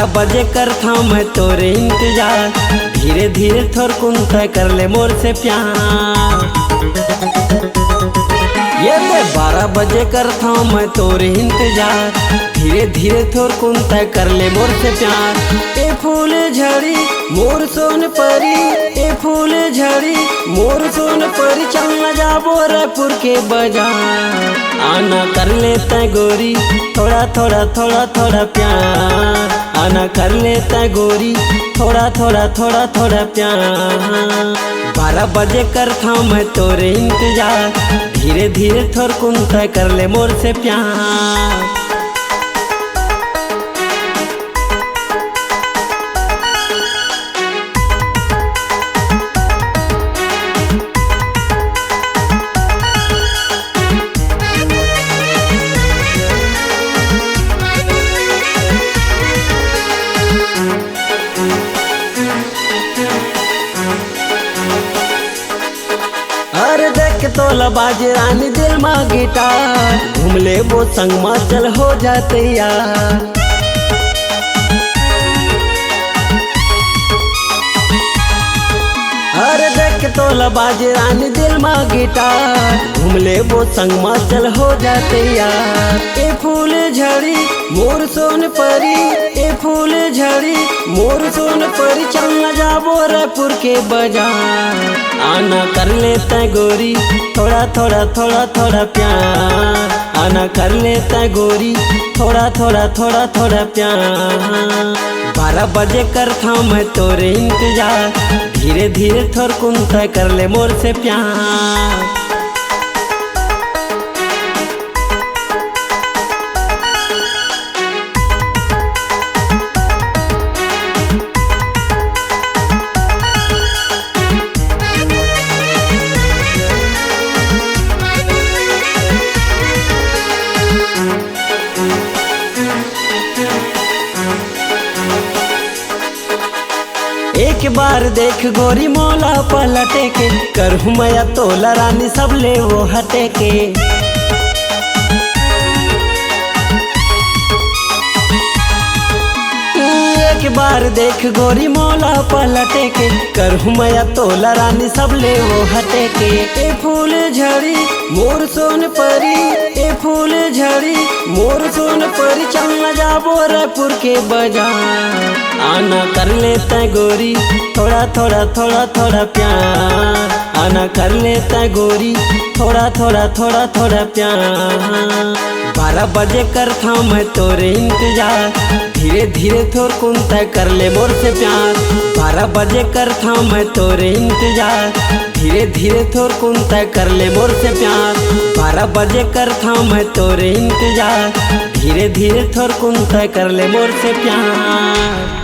12 बजे करता मैं तोरे इंतजार, धीरे धीरे थोर कुंता कर ले मोर से प्यार। ये 12 बजे करता मैं तोरे इंतजार, धीरे धीरे थोर कुंता कर ले मोर से प्यार। ए फूल झड़ी मोर सोन परी, ए फूल झड़ी मोर सोन परी, चलना जाबो रायपुर के बाजार। आना कर लेता गोरी थोड़ा थोड़ा थोड़ा थोड़ा प्यार, आना कर लेता गोरी थोड़ा थोड़ा थोड़ा थोड़ा प्यार। 12 बजे करता मैं तोरे इंतजार, धीरे धीरे थोर कुंता कर ले मोर से प्यार। अरे देख तोला बाज रानी दिल मा गिटार, घूम ले वो संग मा चल हो जाते यार। अरे देख तोला बाज रानी दिल मा गिटार, घूम ले वो संग मा चल हो जाते यार। ए फूल झड़ी मोर सोन परी, ए फूल झड़ी मोर सोन परी, चलना जाबो रायपुर के बाजार। आना कर लेता गोरी थोड़ा थोड़ा थोड़ा थोड़ा प्यार, आना कर लेता गोरी थोड़ा थोड़ा थोड़ा थोड़ा प्यार। 12 बजे करता मैं तोरे इंतजार, धीरे धीरे थोर कुंता कर ले मोर से प्यार। एक बार देख गोरी मोला पलटे के, करहूँ मैं तोला रानी सब ले वो हटे के। एक बार देख गोरी मोला पलटे के, करहूँ मैं तोला रानी सब ले वो हटे के। ए फूल झड़ी मोर सोन परी, ए फूल झड़ी मोर सोन परी, चलना जाबो रायपुर के बाजार। आना कर लेता गोरी थोड़ा थोड़ा थोड़ा थोड़ा प्यार, आना कर लेता गोरी थोड़ा थोड़ा थोड़ा थोड़ा प्यार। 12 बजे करता मैं तोरे इंतजार, धीरे धीरे थोर कुंता कर ले मोर से प्यार। 12 बजे करता मैं तोरे इंतजार, धीरे धीरे थोर कुंता कर ले मोर से प्यार। 12 बजे करता मैं तोरे इंतजार, धीरे धीरे थोर कुंता कर ले मोर से प्यार।